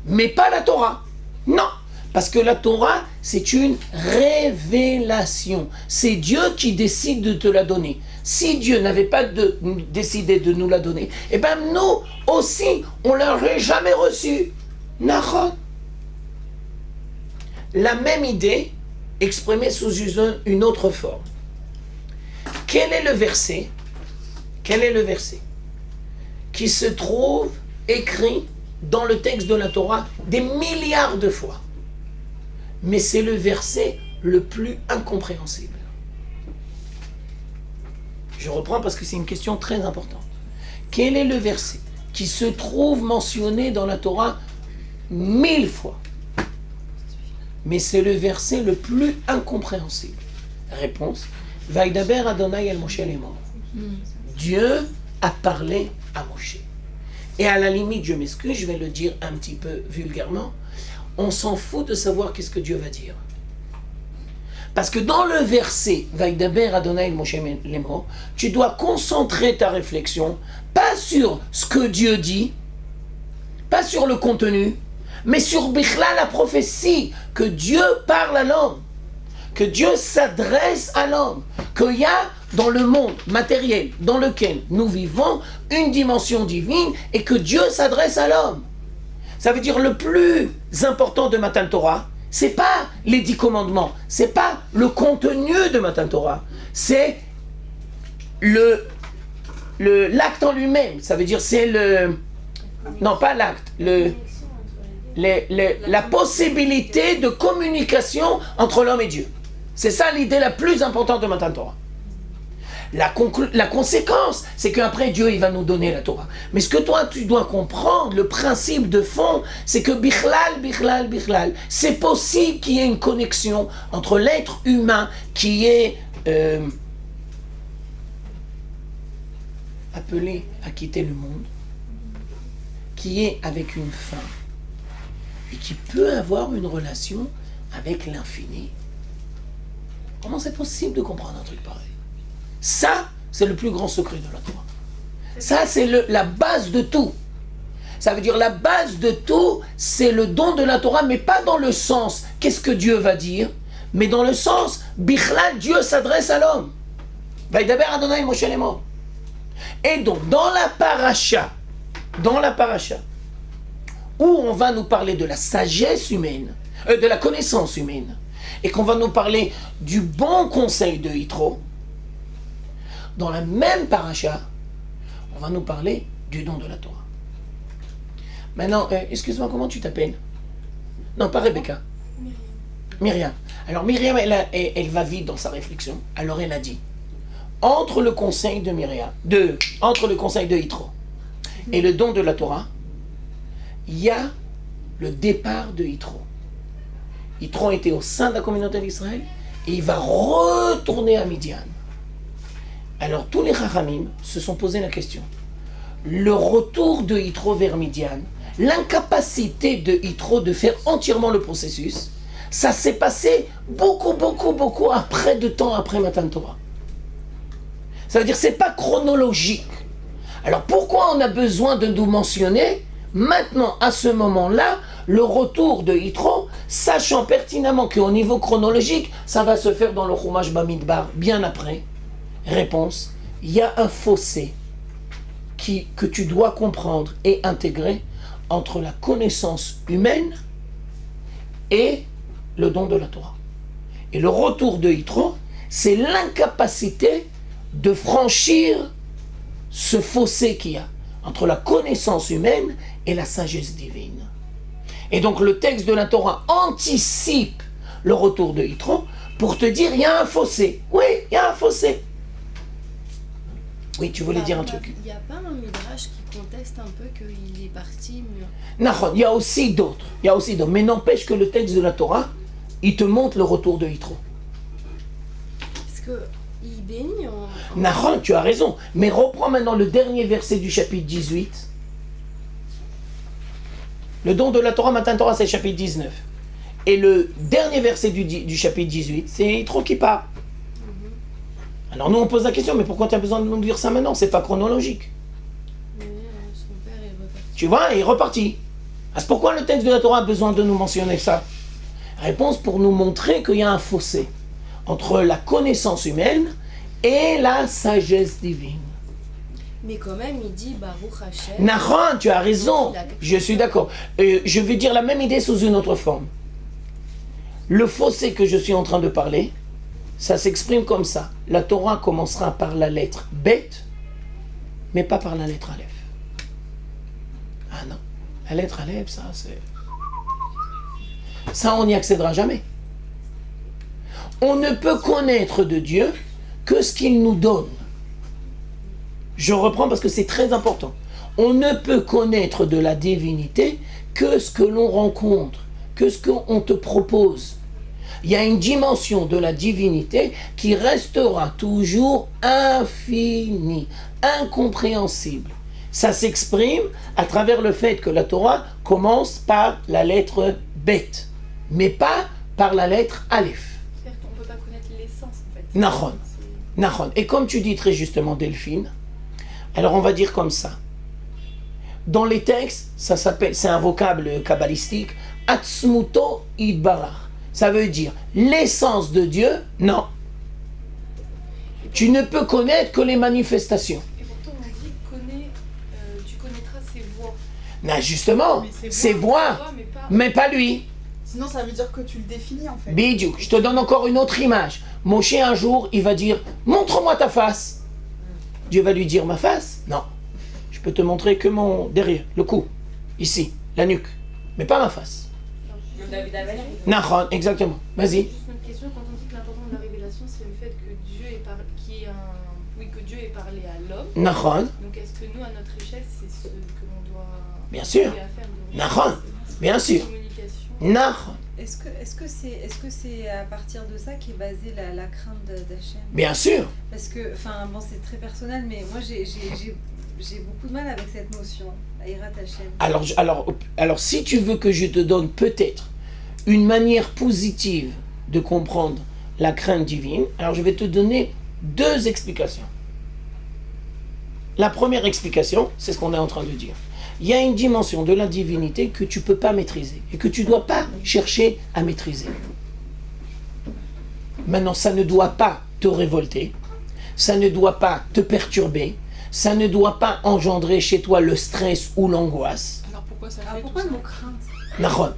S1: Mais pas la Torah. Non, parce que la Torah, c'est une révélation. C'est Dieu qui décide de te la donner. Si Dieu n'avait pas décidé de nous la donner, nous aussi, on ne l'aurait jamais reçue. Nahon. La même idée exprimée sous une autre forme. Quel est le verset qui se trouve écrit dans le texte de la Torah des milliards de fois? Mais c'est le verset le plus incompréhensible. Je reprends parce que c'est une question très importante. Quel est le verset qui se trouve mentionné dans la Torah 1000 fois? Mais c'est le verset le plus incompréhensible. Réponse: Vaidaber Adonai el Moshe lemor. Dieu a parlé à Moshe. Et à la limite, je m'excuse, je vais le dire un petit peu vulgairement, on s'en fout de savoir qu'est-ce que Dieu va dire. Parce que dans le verset Vaidaber Adonai el Moshe lemor, tu dois concentrer ta réflexion, pas sur ce que Dieu dit, pas sur le contenu, mais sur Bichla, la prophétie, que Dieu parle à l'homme, que Dieu s'adresse à l'homme, qu'il y a dans le monde matériel dans lequel nous vivons une dimension divine et que Dieu s'adresse à l'homme. Ça veut dire le plus important de Matan Torah, c'est pas les 10 commandements, c'est pas le contenu de Matan Torah, c'est l'acte en lui-même. Ça veut dire c'est non pas l'acte, la possibilité de communication entre l'homme et Dieu. C'est ça l'idée la plus importante de Matan Torah. La conséquence, c'est qu'après Dieu, il va nous donner la Torah. Mais ce que toi, tu dois comprendre, le principe de fond, c'est que Bichlal, c'est possible qu'il y ait une connexion entre l'être humain qui est appelé à quitter le monde, qui est avec une femme et qui peut avoir une relation avec l'infini. Comment c'est possible de comprendre un truc pareil? Ça, c'est le plus grand secret de la Torah. Ça, c'est la base de tout. Ça veut dire la base de tout, c'est le don de la Torah, mais pas dans le sens qu'est-ce que Dieu va dire, mais dans le sens Bichlal, Dieu s'adresse à l'homme. Vaïdaber Adonai Moshe Lemor. Et donc, dans la paracha, où on va nous parler de la sagesse humaine, de la connaissance humaine, et qu'on va nous parler du bon conseil de Yitro, dans la même paracha, on va nous parler du don de la Torah. Maintenant, excuse-moi, comment tu t'appelles? Non, pas Rebecca. Myriam. Alors Myriam, elle va vite dans sa réflexion. Alors elle a dit, entre le conseil de entre le conseil de Yitro et le don de la Torah, il y a le départ de Yitro. Yitro était au sein de la communauté d'Israël et il va retourner à Midian. Alors tous les Chachamim se sont posé la question. Le retour de Yitro vers Midian, l'incapacité de Yitro de faire entièrement le processus, ça s'est passé beaucoup après de temps après Matan Torah. Ça veut dire que ce n'est pas chronologique. Alors pourquoi on a besoin de nous mentionner maintenant à ce moment-là le retour de Yitro, sachant pertinemment qu'au niveau chronologique, ça va se faire dans le Chumash Bamidbar bien après? Réponse, il y a un fossé que tu dois comprendre et intégrer entre la connaissance humaine et le don de la Torah. Et le retour de Yitro, c'est l'incapacité de franchir ce fossé qu'il y a entre la connaissance humaine et la sagesse divine. Et donc le texte de la Torah anticipe le retour de Yitro pour te dire il y a un fossé. Oui, il y a un fossé. Oui, tu voulais dire un truc.
S8: Il n'y a pas un midrash qui conteste un peu qu'il est parti mûr.
S1: Non, il y a aussi d'autres. Mais n'empêche que le texte de la Torah, il te montre le retour de Yitro.
S8: Parce qu'il bénit en...
S1: Nahon, tu as raison. Mais reprends maintenant le dernier verset du chapitre 18. Le don de la Torah, Matan Torah, c'est le chapitre 19. Et le dernier verset du chapitre 18, c'est Yitro qui part. Alors nous on pose la question, mais pourquoi tu as besoin de nous dire ça maintenant? C'est pas chronologique.
S8: Mais son père est reparti.
S1: Tu vois, il est reparti. C'est pourquoi le texte de la Torah a besoin de nous mentionner ça? Réponse, pour nous montrer qu'il y a un fossé entre la connaissance humaine et la sagesse divine.
S8: Mais quand même, il dit Baruch Hashem.
S1: Nahon, tu as raison. Je suis d'accord. Je vais dire la même idée sous une autre forme. Le fossé que je suis en train de parler, ça s'exprime comme ça. La Torah commencera par la lettre Bet, mais pas par la lettre Aleph. Ah non. La lettre Aleph, ça, c'est... Ça, on n'y accédera jamais. On ne peut connaître de Dieu que ce qu'il nous donne. Je reprends parce que c'est très important. On ne peut connaître de la divinité que ce que l'on rencontre, que ce qu'on te propose. Il y a une dimension de la divinité qui restera toujours infinie, incompréhensible. Ça s'exprime à travers le fait que la Torah commence par la lettre Bet, mais pas par la lettre Aleph.
S2: C'est-à-dire qu'on ne peut pas connaître l'essence en fait.
S1: Nahon. Et comme tu dis très justement, Delphine, alors on va dire comme ça. Dans les textes, ça s'appelle, c'est un vocable kabbalistique, Atzmuto Idbarach. Ça veut dire l'essence de Dieu, non. Tu ne peux connaître que les manifestations.
S2: Et pourtant on dit tu connaîtras ses voix.
S1: Non, justement, ses voix, mais pas lui.
S6: Sinon, ça veut dire que tu le définis en fait.
S1: Bidiouk, je te donne encore une autre image. Moshe un jour, il va dire, montre-moi ta face. Dieu va lui dire, ma face? Non. Je peux te montrer que mon derrière, le cou, ici, la nuque, mais pas ma face. Nahon, exactement. Vas-y.
S2: Juste une question, quand on dit que l'important de la révélation, c'est le fait que Dieu ait parlé à l'homme.
S1: Nahon.
S2: Donc est-ce que nous, à notre échelle, c'est ce que l'on doit...
S1: Bien sûr. Nahon. Bien sûr. Nahon.
S9: Est-ce que c'est à partir de ça qu'est basée la crainte d'Hachem?
S1: Bien sûr.
S9: Parce que, enfin bon, c'est très personnel, mais moi j'ai j'ai beaucoup de mal avec cette notion, Hirat Hashem.
S1: Alors, si tu veux que je te donne peut-être une manière positive de comprendre la crainte divine, alors je vais te donner 2 explications. La première explication, c'est ce qu'on est en train de dire. Il y a une dimension de la divinité que tu ne peux pas maîtriser et que tu ne dois pas chercher à maîtriser. Maintenant, ça ne doit pas te révolter, ça ne doit pas te perturber, ça ne doit pas engendrer chez toi le stress ou l'angoisse.
S6: Alors pourquoi ça fait
S9: Pourquoi
S6: tout
S9: le
S6: ça
S9: mot crainte?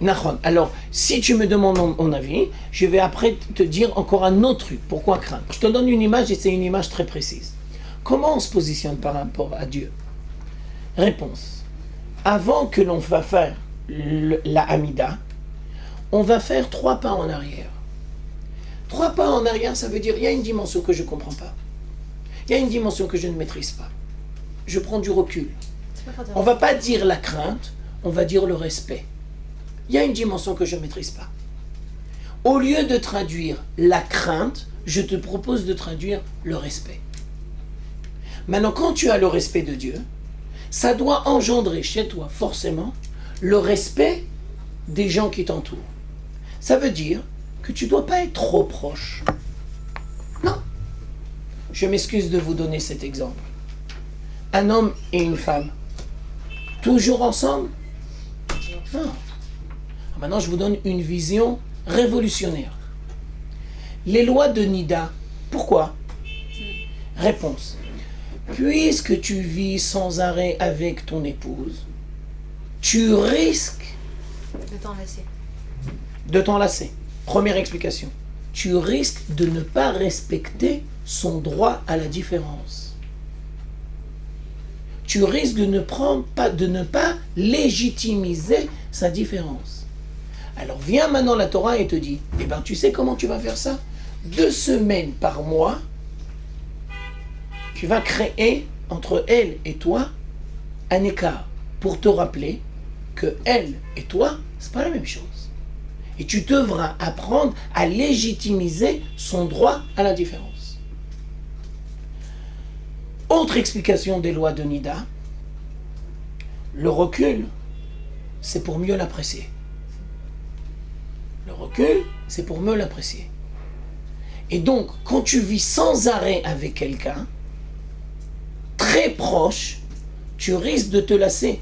S1: Nahon. Alors, si tu me demandes mon avis, je vais après te dire encore un autre truc. Pourquoi crainte? Je te donne une image et c'est une image très précise. Comment on se positionne par rapport à Dieu? Réponse. Avant que l'on va faire la Hamida, on va faire 3 pas en arrière. 3 pas en arrière, ça veut dire il y a une dimension que je ne comprends pas. Il y a une dimension que je ne maîtrise pas. Je prends du recul. On ne va pas dire la crainte, on va dire le respect. Il y a une dimension que je ne maîtrise pas. Au lieu de traduire la crainte, je te propose de traduire le respect. Maintenant, quand tu as le respect de Dieu, ça doit engendrer chez toi forcément le respect des gens qui t'entourent. Ça veut dire que tu ne dois pas être trop proche. Non. Je m'excuse de vous donner cet exemple. Un homme et une femme, toujours ensemble? Non. Maintenant, je vous donne une vision révolutionnaire. Les lois de Nida, pourquoi? Réponse. Puisque tu vis sans arrêt avec ton épouse, tu risques de t'enlacer. Première explication. Tu risques de ne pas respecter son droit à la différence. Tu risques de ne pas légitimiser sa différence. Alors viens maintenant la Torah et te dit, eh bien tu sais comment tu vas faire ça? 2 semaines par mois, tu vas créer entre elle et toi un écart pour te rappeler que elle et toi, c'est pas la même chose. Et tu devras apprendre à légitimiser son droit à la différence. Autre explication des lois de Nida, le recul, c'est pour mieux l'apprécier. Le recul, c'est pour mieux l'apprécier. Et donc, quand tu vis sans arrêt avec quelqu'un, très proche, tu risques de te lasser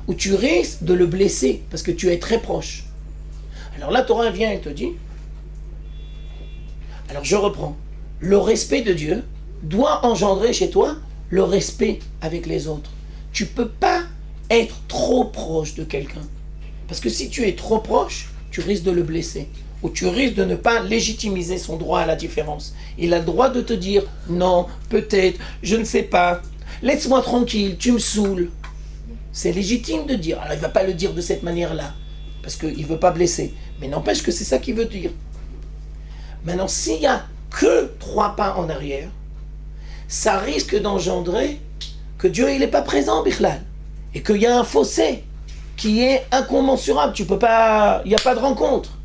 S1: ou tu risques de le blesser parce que tu es très proche. Alors la Torah vient et te dit, alors je reprends, le respect de Dieu doit engendrer chez toi le respect avec les autres. Tu ne peux pas être trop proche de quelqu'un parce que si tu es trop proche, tu risques de le blesser ou tu risques de ne pas légitimiser son droit à la différence. Il a le droit de te dire non, peut-être, je ne sais pas, laisse-moi tranquille, tu me saoules. C'est légitime de dire. Alors il ne va pas le dire de cette manière-là, parce qu'il ne veut pas blesser. Mais n'empêche que c'est ça qu'il veut dire. Maintenant, s'il n'y a que 3 pas en arrière, ça risque d'engendrer que Dieu il n'est pas présent, Bichlal, et qu'il y a un fossé qui est incommensurable. Tu peux pas, il n'y a pas de rencontre.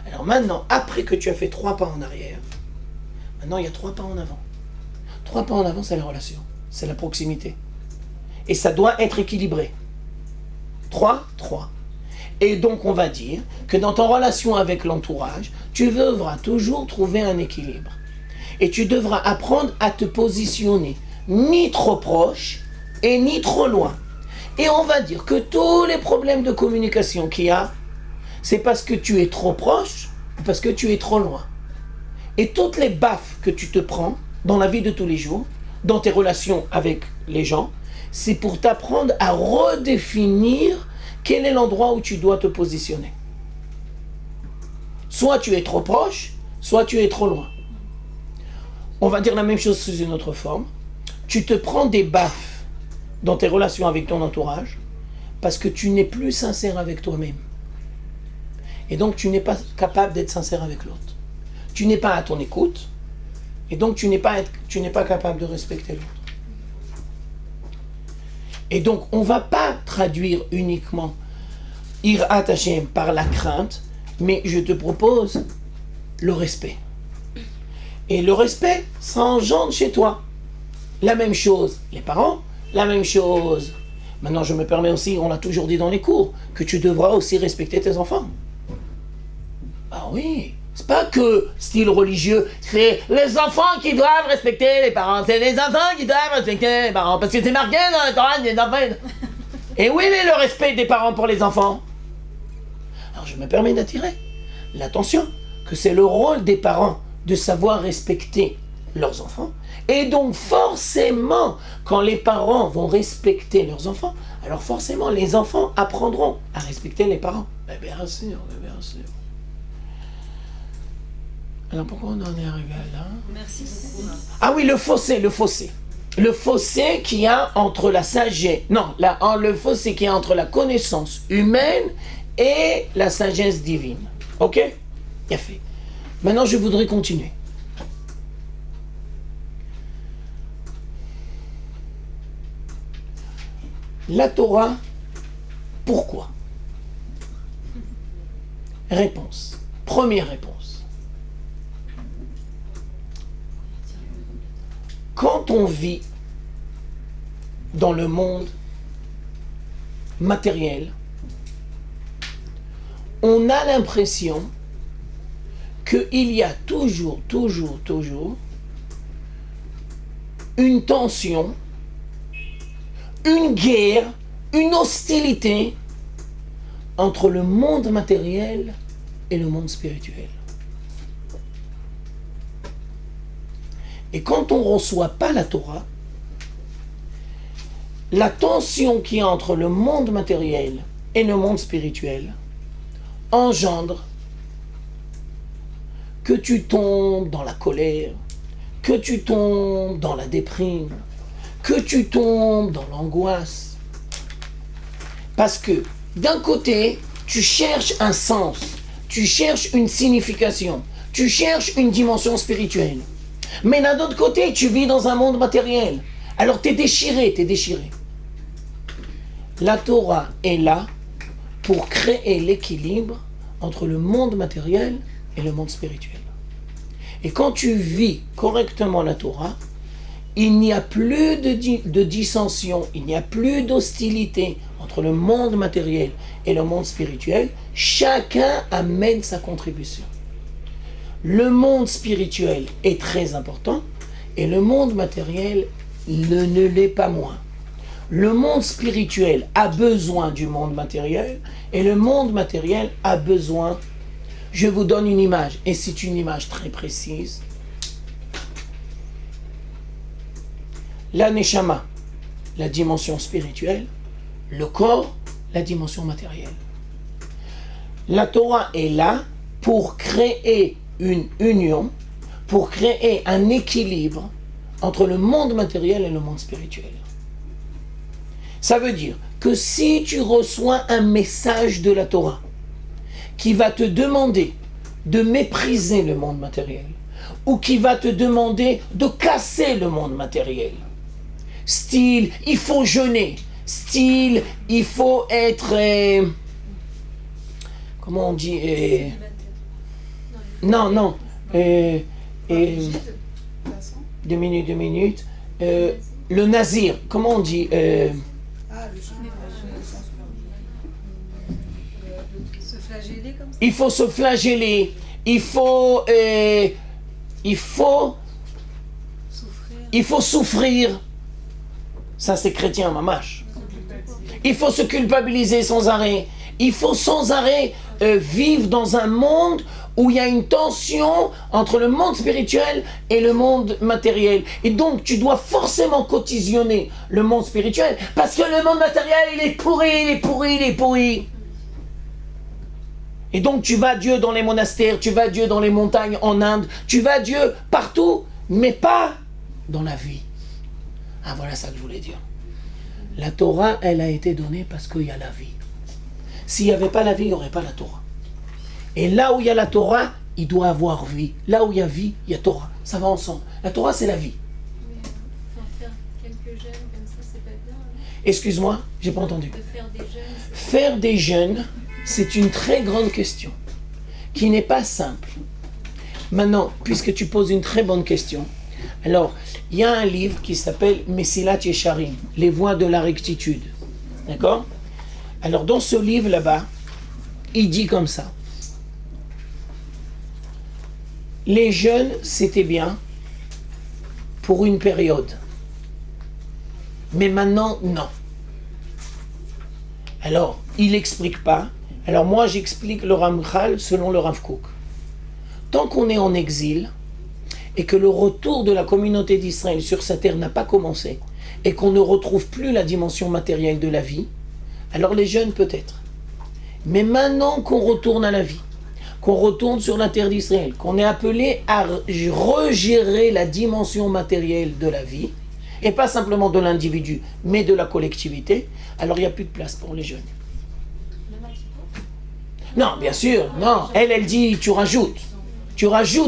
S1: Alors maintenant, après que tu as fait 3 pas en arrière, maintenant il y a 3 pas en avant. 3 pas en avant, c'est la relation, c'est la proximité. Et ça doit être équilibré. 3. Et donc on va dire que dans ton relation avec l'entourage, tu devras toujours trouver un équilibre. Et tu devras apprendre à te positionner ni trop proche et ni trop loin. Et on va dire que tous les problèmes de communication qu'il y a, c'est parce que tu es trop proche ou parce que tu es trop loin. Et toutes les baffes que tu te prends dans la vie de tous les jours, dans tes relations avec les gens, c'est pour t'apprendre à redéfinir quel est l'endroit où tu dois te positionner. Soit tu es trop proche, soit tu es trop loin. On va dire la même chose sous une autre forme. Tu te prends des baffes dans tes relations avec ton entourage parce que tu n'es plus sincère avec toi-même. Et donc tu n'es pas capable d'être sincère avec l'autre. Tu n'es pas à ton écoute et donc tu n'es pas capable de respecter l'autre. Et donc on ne va pas traduire uniquement Hirat Hashem par la crainte, mais je te propose le respect. Et le respect, ça engendre chez toi La même chose, les parents. La même chose. Maintenant, je me permets aussi, on l'a toujours dit dans les cours, que tu devras aussi respecter tes enfants. Ah oui. C'est pas que style religieux, c'est les enfants qui doivent respecter les parents. C'est les enfants qui doivent respecter les parents. Parce que c'est marqué dans le Coran, les enfants. Et où est le respect des parents pour les enfants? Alors je me permets d'attirer l'attention que c'est le rôle des parents de savoir respecter leurs enfants. Et donc forcément, quand les parents vont respecter leurs enfants, alors forcément les enfants apprendront à respecter les parents. Mais bien sûr, bien sûr. Alors pourquoi on en est arrivé là?
S9: Merci beaucoup.
S1: Ah oui, le fossé. Le fossé qu'il y a entre la sagesse, le fossé qu'il y a entre la connaissance humaine et la sagesse divine. Ok? Bien fait. Maintenant, je voudrais continuer. La Torah, pourquoi? Réponse. Première réponse. Quand on vit dans le monde matériel, on a l'impression qu'il y a toujours une tension, une guerre, une hostilité entre le monde matériel et le monde spirituel. Et quand on ne reçoit pas la Torah, la tension qu'il y a entre le monde matériel et le monde spirituel engendre que tu tombes dans la colère, que tu tombes dans la déprime, que tu tombes dans l'angoisse. Parce que d'un côté, tu cherches un sens, tu cherches une signification, tu cherches une dimension spirituelle. Mais d'un autre côté, tu vis dans un monde matériel. Alors t'es déchiré. La Torah est là pour créer l'équilibre entre le monde matériel et le monde spirituel. Et quand tu vis correctement la Torah, il n'y a plus de dissension, il n'y a plus d'hostilité entre le monde matériel et le monde spirituel. Chacun amène sa contribution. Le monde spirituel est très important et le monde matériel ne l'est pas moins. Le monde spirituel a besoin du monde matériel et le monde matériel a besoin. Je vous donne une image et c'est une image très précise. La neshama, la dimension spirituelle, le corps, la dimension matérielle. La Torah est là pour créer une union, pour créer un équilibre entre le monde matériel et le monde spirituel. Ça veut dire que si tu reçois un message de la Torah qui va te demander de mépriser le monde matériel ou qui va te demander de casser le monde matériel, style il faut jeûner, style il faut être comment on dit non 2 minutes le nazir, comment on dit
S9: Se flageller comme ça.
S1: il faut se flageller, il faut souffrir. Ça c'est chrétien mamache. Il faut se culpabiliser sans arrêt. Il faut sans arrêt vivre dans un monde où il y a une tension entre le monde spirituel et le monde matériel. Et donc, tu dois forcément cotisionner le monde spirituel parce que le monde matériel, il est pourri. Et donc, tu vas à Dieu dans les monastères, tu vas à Dieu dans les montagnes en Inde, tu vas à Dieu partout, mais pas dans la vie. Ah, voilà ça que je voulais dire. La Torah, elle a été donnée parce qu'il y a la vie. S'il n'y avait pas la vie, il n'y aurait pas la Torah. Et là où il y a la Torah, il doit avoir vie. Là où il y a vie, il y a Torah. Ça va ensemble. La Torah, c'est la vie.
S7: Mais faire quelques jeûnes comme ça, c'est pas bien.
S1: Excuse-moi, j'ai pas entendu.
S7: De faire des jeûnes.
S1: Faire des jeûnes, c'est une très grande question qui n'est pas simple. Maintenant, puisque tu poses une très bonne question, Alors, il y a un livre qui s'appelle Mesilat Yesharim, les voies de la rectitude. D'accord? Alors, dans ce livre là-bas, il dit comme ça. Les jeunes, c'était bien pour une période. Mais maintenant, non. Alors, il n'explique pas. Alors moi, j'explique le Ramchal selon le Rav Kook. Tant qu'on est en exil, et que le retour de la communauté d'Israël sur sa terre n'a pas commencé, et qu'on ne retrouve plus la dimension matérielle de la vie, alors les jeunes peut-être. Mais maintenant qu'on retourne à la vie, qu'on retourne sur la terre d'Israël, qu'on est appelé à regérer la dimension matérielle de la vie, et pas simplement de l'individu, mais de la collectivité, alors il n'y a plus de place pour les jeunes. Non, bien sûr, non. Elle dit, tu rajoutes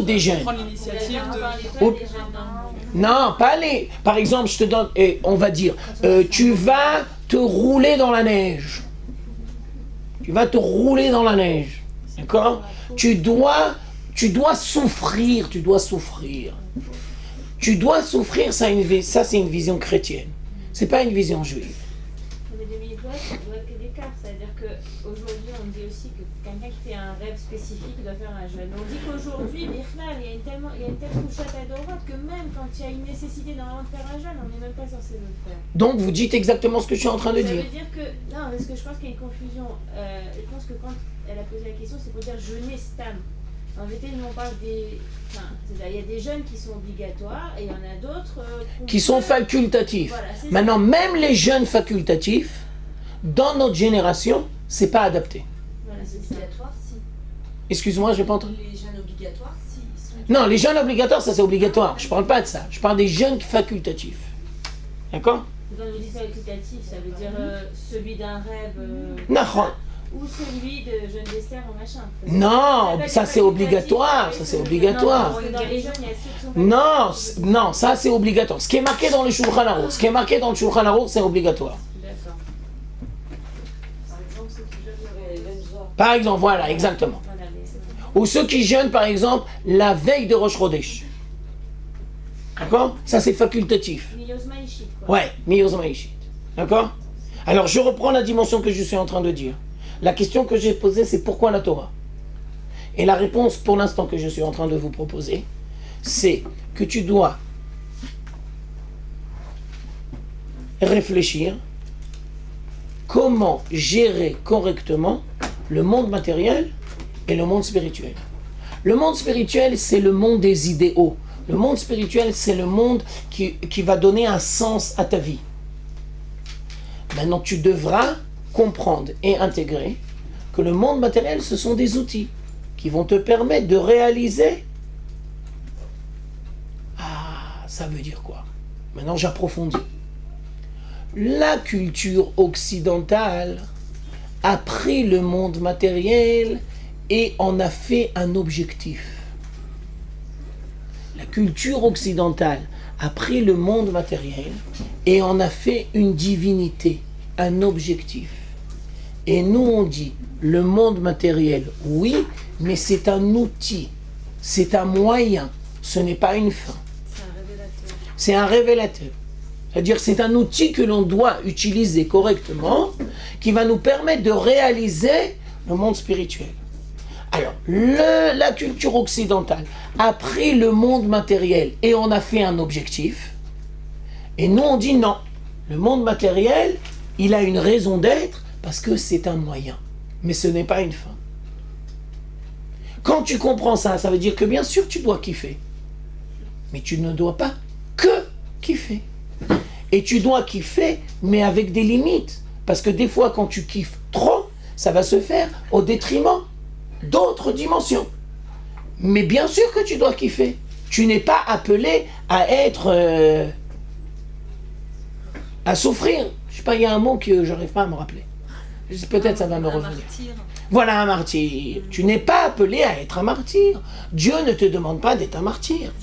S1: des jeunes.
S6: Prendre l'initiative de...
S1: Ou- Non, pas les. Par exemple, je te donne, on va dire, tu vas te rouler dans la neige. Tu vas te rouler dans la neige. D'accord? Tu dois souffrir, tu dois souffrir. Tu dois souffrir, ça c'est une vision chrétienne. C'est pas une vision juive.
S5: Mais 2000 doigts, ça doit être que d'écart. C'est-à-dire qu'aujourd'hui, on dit aussi que quelqu'un qui fait un rêve spécifique doit faire un jeûne. On dit qu'aujourd'hui, Bichlal, il y a une telle couchette à droite que même quand il y a une nécessité normalement de faire un jeûne, on n'est même pas censé le faire.
S1: Donc vous dites exactement ce que je suis en train de
S5: Ça
S1: dire.
S5: veut dire que... Non, parce que je pense qu'il y a une confusion. Je pense que quand elle a posé la question, c'est pour dire jeûner stam. En vérité, nous on parle des... Enfin, il y a des jeûnes qui sont obligatoires et il y en a d'autres...
S1: Qui sont facultatifs.
S5: Voilà, c'est
S1: Maintenant, même les jeunes facultatifs, dans notre génération, c'est pas adapté.
S5: Voilà, c'est ça.
S4: Obligatoire, si.
S1: Excuse-moi, j'ai pas entendu.
S4: Les jeunes obligatoires, si. Ils sont...
S1: Non, les jeunes obligatoires, ça c'est obligatoire. Je parle pas de ça. Je parle des jeunes facultatifs. D'accord?
S5: Quand vous dites facultatif, ça veut dire celui d'un rêve
S1: Non,
S5: ou celui de jeune d'Esther en machin.
S1: non, ça c'est obligatoire. Ça c'est obligatoire.
S5: Parce que dans les jeunes, il y a ceux qui sont
S1: Non, ça c'est obligatoire. Ce qui est marqué dans le Shulchan Aruch, c'est obligatoire.
S5: D'accord.
S6: Par exemple, ceux qui jeûnent le Benzoa.
S1: Par exemple, voilà, exactement.
S5: Voilà, mais
S1: Ou ceux qui jeûnent, par exemple, la veille de Rosh Chodesh. D'accord? Ça c'est facultatif.
S5: Miyozma Ishit, quoi.
S1: Ouais, Miyozma Ishit. D'accord? Alors je reprends la dimension que je suis en train de dire. La question que j'ai posée, c'est pourquoi la Torah? Et la réponse pour l'instant que je suis en train de vous proposer, c'est que tu dois réfléchir comment gérer correctement le monde matériel et le monde spirituel. Le monde spirituel, c'est le monde des idéaux. Le monde spirituel, c'est le monde qui va donner un sens à ta vie. Maintenant, tu devras comprendre et intégrer que le monde matériel, ce sont des outils qui vont te permettre de réaliser. Ah, ça veut dire quoi? Maintenant, j'approfondis. La culture occidentale a pris le monde matériel et en a fait un objectif. La culture occidentale a pris le monde matériel et en a fait une divinité, un objectif. Et nous on dit, le monde matériel, oui, mais c'est un outil, c'est un moyen, ce n'est pas une fin. C'est un révélateur. C'est-à-dire c'est un outil que l'on doit utiliser correctement, qui va nous permettre de réaliser le monde spirituel. Alors, la culture occidentale a pris le monde matériel et on a fait un objectif. Et nous, on dit non. Le monde matériel, il a une raison d'être parce que c'est un moyen. Mais ce n'est pas une fin. Quand tu comprends ça, ça veut dire que bien sûr, tu dois kiffer. Mais tu ne dois pas que kiffer. Et tu dois kiffer, mais avec des limites. Parce que des fois, quand tu kiffes trop, ça va se faire au détriment d'autres dimensions. Mais bien sûr que tu dois kiffer. Tu n'es pas appelé à être... à souffrir. Je sais pas, il y a un mot que je n'arrive pas à me rappeler. Peut-être ça va me revenir.
S9: Martyr.
S1: Voilà un martyr. Tu n'es pas appelé à être un martyr. Dieu ne te demande pas d'être un martyr.